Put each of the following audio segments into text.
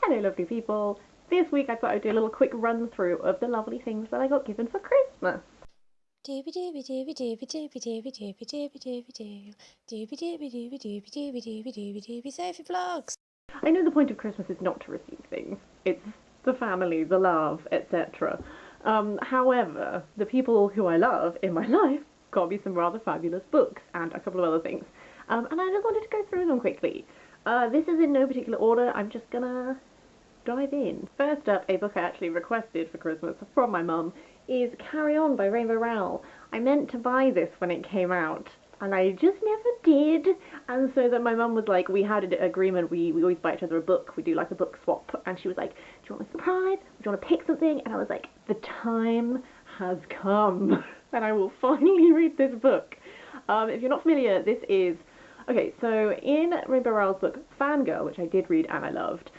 Hello lovely people, this week I thought I'd do a little quick run through of the lovely things that I got given for Christmas. Doobie doobie doobie doobie doobie doobie doobie doobie doobie doobie doobie doobie doobie doobie doobie doobie doobie Sophie vlogs. I know the point of Christmas is not to receive things, it's the family, the love, etc. However, the people who I love in my life got me some rather fabulous books and a couple of other things. And I just wanted to go through them quickly. This is in no particular order, I'm just gonna dive in. First up, a book I actually requested for Christmas from my mum is Carry On by Rowell. I meant to buy this when it came out, and I just never did, and so that my mum was like, we had an agreement, we always buy each other a book, we do like a book swap, and she was like, do you want a surprise? Do you want to pick something? And I was like, the time has come, and I will finally read this book. If you're not familiar, this is, okay, so in Rowell's book Fangirl, which I did read and I loved,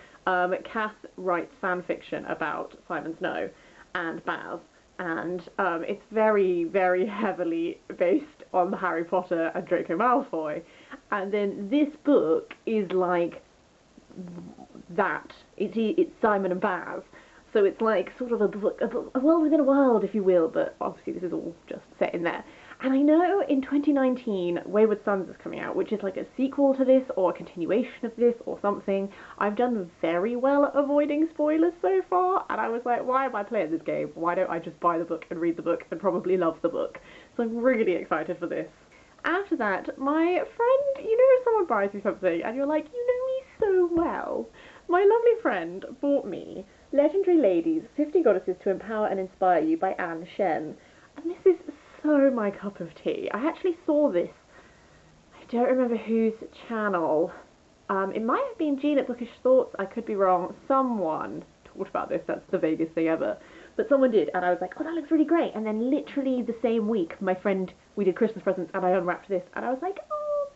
Kath writes fan fiction about Simon Snow and Baz, and it's very, very heavily based on Harry Potter and Draco Malfoy, and then this book is like that. It's Simon and Baz, so it's like sort of a world within a world, if you will, but obviously this is all just set in there. And I know in 2019 Wayward Sons is coming out, which is like a sequel to this or a continuation of this or something. I've done very well at avoiding spoilers so far, and I was like, why am I playing this game? Why don't I just buy the book and read the book and probably love the book? So I'm really excited for this. After that, my friend, you know if someone buys you something and you're like, you know me so well. My lovely friend bought me Legendary Ladies, 50 Goddesses to Empower and Inspire You by Shen. And this is so my cup of tea. I actually saw this, I don't remember whose channel, it might have been Jean at Bookish Thoughts, I could be wrong, someone talked about this, that's the vaguest thing ever, but someone did, and I was like, oh that looks really great, and then literally the same week, my friend, we did Christmas presents, and I unwrapped this, and I was like, oh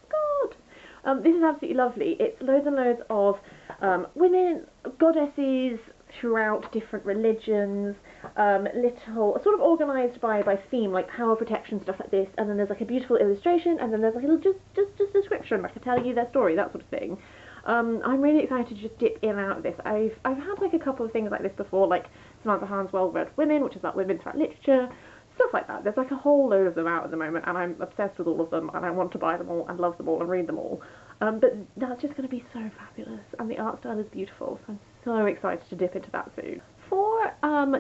god, this is absolutely lovely. It's loads and loads of women, goddesses, throughout different religions, little sort of organised by theme, like power, protection, stuff like this, and then there's like a beautiful illustration, and then there's like a little just description, like telling you their story, that sort of thing. I'm really excited to just dip in and out of this. I've had like a couple of things like this before, like Samantha Hahn's Well-Read Women, which is about women throughout literature, stuff like that. There's like a whole load of them out at the moment, and I'm obsessed with all of them, and I want to buy them all and love them all and read them all. But that's just going to be so fabulous, and the art style is beautiful, so I'm so excited to dip into that soon. For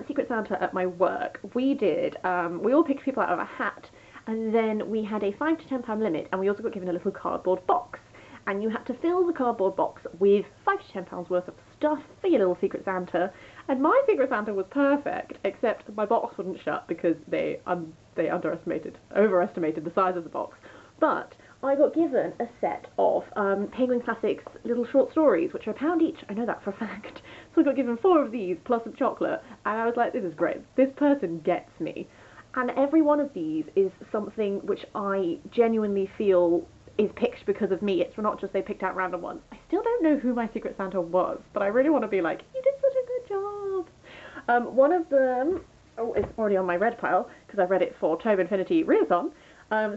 Secret Santa at my work, we all picked people out of a hat, and then we had a £5 to £10 limit, and we also got given a little cardboard box, and you had to fill the cardboard box with £5 to £10 worth of stuff for your little Secret Santa, and my Secret Santa was perfect, except my box wouldn't shut because they overestimated the size of the box. But I got given a set of Penguin Classics little short stories, which are £1 each, I know that for a fact. So I got given 4 of these, plus some chocolate, and I was like, this is great, this person gets me. And every one of these is something which I genuinely feel is picked because of me. It's not just they picked out random ones. I still don't know who my Secret Santa was, but I really want to be like, you did such a good job. One of them, oh, it's already on my read pile, because I read it for Tome Infinity Readathon.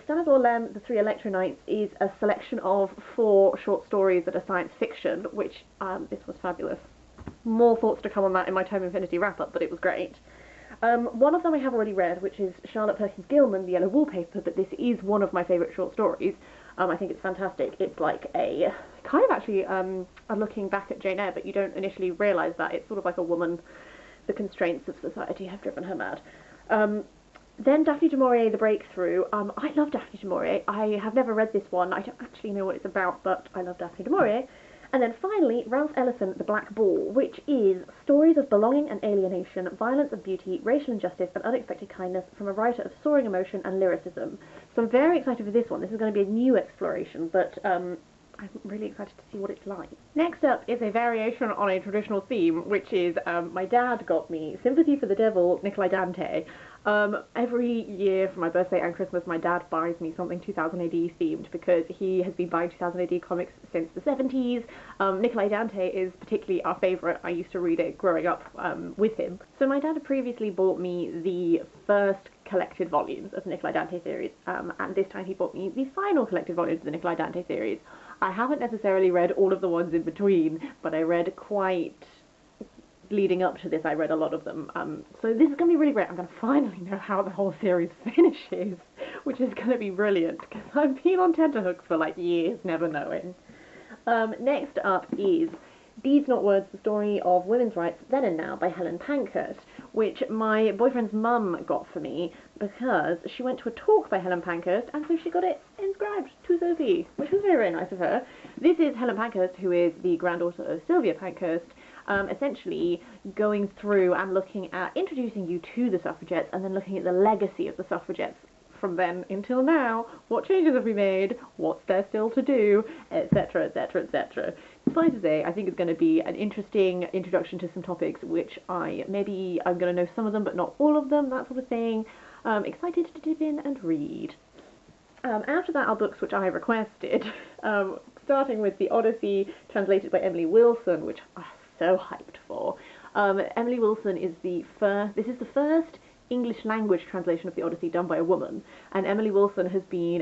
Stanislaw, The 3 Electro Nights is a selection of 4 short stories that are science fiction, which, this was fabulous. More thoughts to come on that in my Tome Infinity wrap-up, but it was great. One of them I have already read, which is Charlotte Perkins Gilman, The Yellow Wallpaper, but this is one of my favourite short stories. I think it's fantastic. It's like a, kind of actually, looking back at Jane Eyre, but you don't initially realise that. It's sort of like a woman, the constraints of society have driven her mad. Then Daphne du Maurier, The Breakthrough. I love Daphne du Maurier. I have never read this one. I don't actually know what it's about, but I love Daphne du Maurier. And then finally, Ralph Ellison, The Black Ball, which is stories of belonging and alienation, violence and beauty, racial injustice and unexpected kindness from a writer of soaring emotion and lyricism. So I'm very excited for this one. This is going to be a new exploration, but I'm really excited to see what it's like. Next up is a variation on a traditional theme, which is my dad got me Sympathy for the Devil, Nikolai Dante. Every year for my birthday and Christmas, my dad buys me something 2000 AD themed because he has been buying 2000 AD comics since the 70s. Nikolai Dante is particularly our favourite. I used to read it growing up with him. So my dad had previously bought me the first collected volumes of the Nikolai Dante series, and this time he bought me the final collected volumes of the Nikolai Dante series. I haven't necessarily read all of the ones in between, but I read quite leading up to this, I read a lot of them. So this is going to be really great. I'm going to finally know how the whole series finishes, which is going to be brilliant, because I've been on tenterhooks for like years, never knowing. Next up is Deeds Not Words, the story of women's rights then and now by Helen Pankhurst, which my boyfriend's mum got for me because she went to a talk by Helen Pankhurst, and so she got it inscribed to Sophie, which was very, very nice of her. This is Helen Pankhurst, who is the granddaughter of Sylvia Pankhurst, essentially going through and looking at introducing you to the suffragettes and then looking at the legacy of the suffragettes from then until now. What changes have we made? What's there still to do? Etc, etc, etc. Suffice to say, I think it's going to be an interesting introduction to some topics which I'm going to know some of them but not all of them, that sort of thing. Excited to dip in and read. After that are books which I requested, starting with the Odyssey, translated by Emily Wilson, which I'm so hyped for. Emily Wilson is the first English language translation of the Odyssey done by a woman, and Emily Wilson has been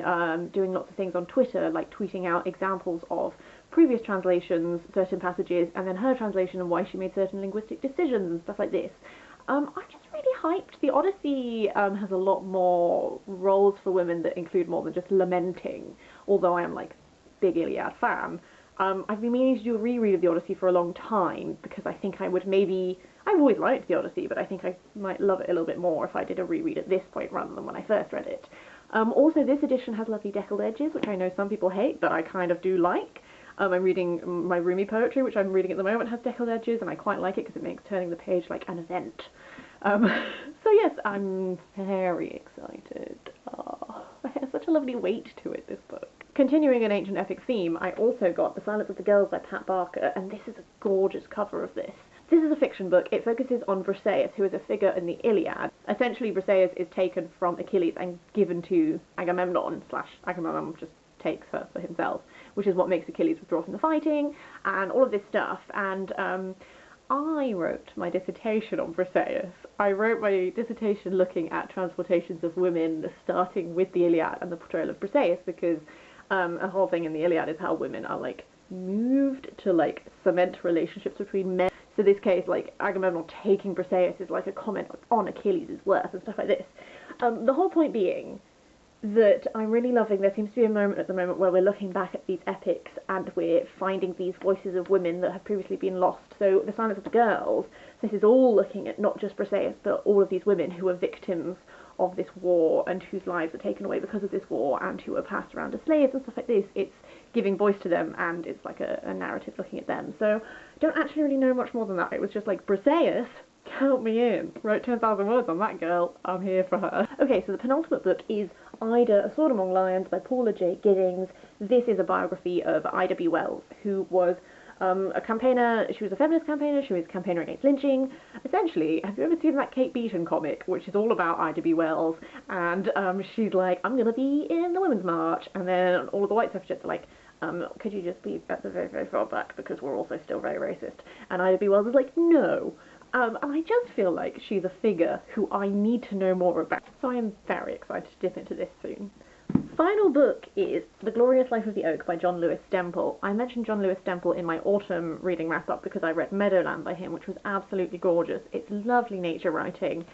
doing lots of things on Twitter, like tweeting out examples of previous translations, certain passages, and then her translation and why she made certain linguistic decisions and stuff like this. I'm just really hyped. The Odyssey has a lot more roles for women that include more than just lamenting, although I am like big Iliad fan. I've been meaning to do a reread of the Odyssey for a long time, because I think I would maybe... I've always liked the Odyssey, but I think I might love it a little bit more if I did a reread at this point rather than when I first read it. Also, this edition has lovely deckled edges, which I know some people hate, but I kind of do like. I'm reading my Rumi poetry, which I'm reading at the moment, has deckled edges, and I quite like it because it makes turning the page like an event. So yes, I'm very excited. Oh, it has such a lovely weight to it, this book. Continuing an ancient epic theme, I also got The Silence of the Girls by Pat Barker, and this is a gorgeous cover of this. This is a fiction book. It focuses on Briseis, who is a figure in the Iliad. Essentially, Briseis is taken from Achilles and given to Agamemnon, / Agamemnon just takes her for himself, which is what makes Achilles withdraw from the fighting, and all of this stuff. And I wrote my dissertation on Briseis. I wrote my dissertation looking at transportations of women, starting with the Iliad and the portrayal of Briseis, because a whole thing in the Iliad is how women are, like, moved to, like, cement relationships between men. So this case, like, Agamemnon taking Briseis is like a comment on Achilles' worth and stuff like this. The whole point being that I'm really loving, there seems to be a moment at the moment where we're looking back at these epics and we're finding these voices of women that have previously been lost. So The Silence of the Girls, this is all looking at not just Briseis, but all of these women who are victims of this war and whose lives are taken away because of this war and who are passed around as slaves and stuff like this. It's giving voice to them, and it's like a narrative looking at them. So I don't actually really know much more than that. It was just like, Briseis, count me in. Wrote 10,000 words on that girl. I'm here for her. Okay, so the penultimate book is Ida, A Sword Among Lions by Paula J. Giddings. This is a biography of Ida B. Wells, who was a campaigner. She was a feminist campaigner. She was a campaigner against lynching. Essentially, have you ever seen that Kate Beaton comic, which is all about Ida B. Wells? And she's like, I'm going to be in the Women's March. And then all of the white suffragettes are like, could you just be at the very, very far back, because we're also still very racist. And Ida B. Wells is like, no. And I just feel like she's a figure who I need to know more about. So I am very excited to dip into this soon. Final book is The Glorious Life of the Oak by John Lewis Stemple. I mentioned John Lewis Stemple in my autumn reading wrap-up because I read Meadowland by him, which was absolutely gorgeous. It's lovely nature writing.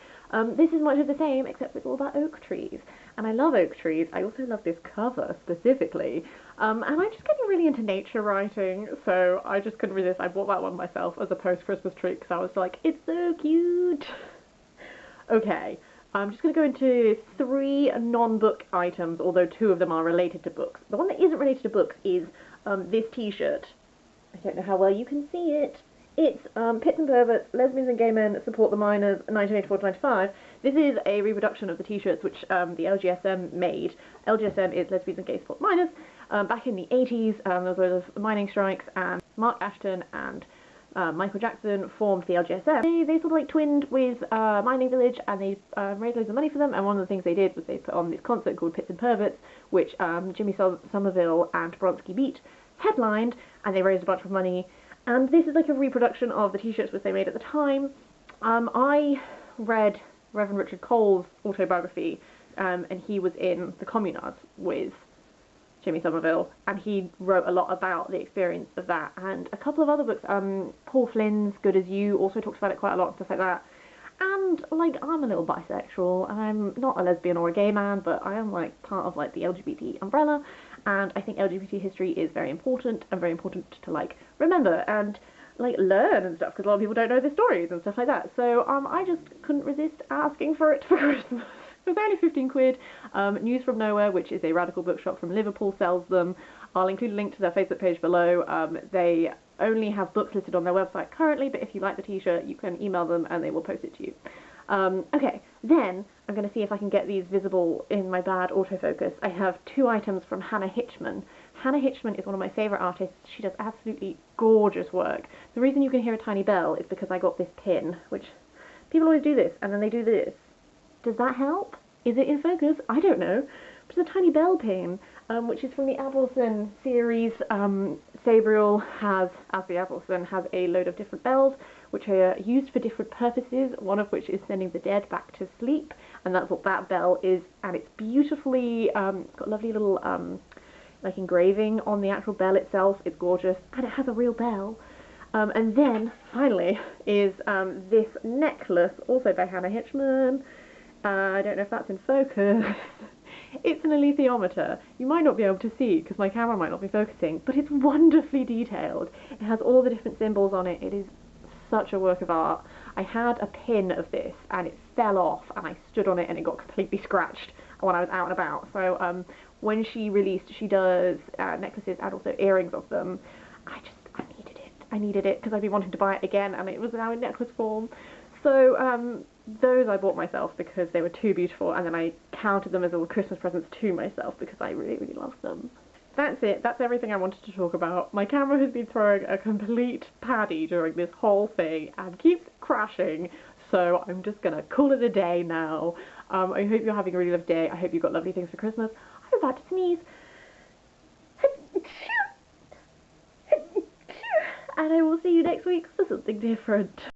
This is much of the same, except it's all about oak trees. And I love oak trees. I also love this cover, specifically. And I'm just getting really into nature writing, so I just couldn't resist. I bought that one myself as a post-Christmas treat, because I was like, it's so cute! Okay. I'm just going to go into 3 non-book items, although 2 of them are related to books. The one that isn't related to books is this t-shirt. I don't know how well you can see it. It's Pits and Perverts, Lesbians and Gay Men Support the Miners, 1984-95. This is a reproduction of the t-shirts which the LGSM made. LGSM is Lesbians and Gay Support the Miners. Back in the 80s, there was a lot of mining strikes, and Mark Ashton and Michael Jackson formed the LGSM. They sort of like twinned with Mining Village, and they raised loads of money for them, and one of the things they did was they put on this concert called Pits and Perverts, which Jimmy Somerville and Bronski Beat headlined, and they raised a bunch of money, and this is like a reproduction of the t-shirts which they made at the time. I read Reverend Richard Cole's autobiography, and he was in the Communards with Jimmy Somerville, and he wrote a lot about the experience of that, and a couple of other books. Paul Flynn's Good As You also talks about it quite a lot and stuff like that. And like, I'm a little bisexual, and I'm not a lesbian or a gay man, but I am like part of like the LGBT umbrella, and I think LGBT history is very important and very important to like remember and like learn and stuff, because a lot of people don't know the stories and stuff like that. So I just couldn't resist asking for it for Christmas. It was only 15 quid. News from Nowhere, which is a radical bookshop from Liverpool, sells them. I'll include a link to their Facebook page below. They only have books listed on their website currently, but if you like the t-shirt, you can email them and they will post it to you. Okay, then I'm going to see if I can get these visible in my bad autofocus. I have 2 items from Hannah Hitchman. Hannah Hitchman is one of my favourite artists. She does absolutely gorgeous work. The reason you can hear a tiny bell is because I got this pin, which people always do this, and then they do this. Does that help? Is it in focus? I don't know. But it's a tiny bell pin, which is from the Avilson series. Sabriel has, as the Avilson, has a load of different bells, which are used for different purposes, one of which is sending the dead back to sleep, and that's what that bell is, and it's beautifully, it's got lovely little, like engraving on the actual bell itself. It's gorgeous, and it has a real bell. And then, finally, is this necklace, also by Hannah Hitchman. I don't know if that's in focus. It's an alethiometer. You might not be able to see because my camera might not be focusing, but it's wonderfully detailed. It has all the different symbols on it. It is such a work of art. I had a pin of this and it fell off and I stood on it and it got completely scratched when I was out and about. So when she released, she does necklaces and also earrings of them. I needed it. I needed it because I've been wanting to buy it again, and it was now in necklace form. So those I bought myself because they were too beautiful, and then I counted them as little Christmas presents to myself because I really, really love them. That's it. That's everything I wanted to talk about. My camera has been throwing a complete paddy during this whole thing and keeps crashing, so I'm just gonna call it a day now. I hope you're having a really lovely day. I hope you've got lovely things for Christmas. I'm about to sneeze. And I will see you next week for something different.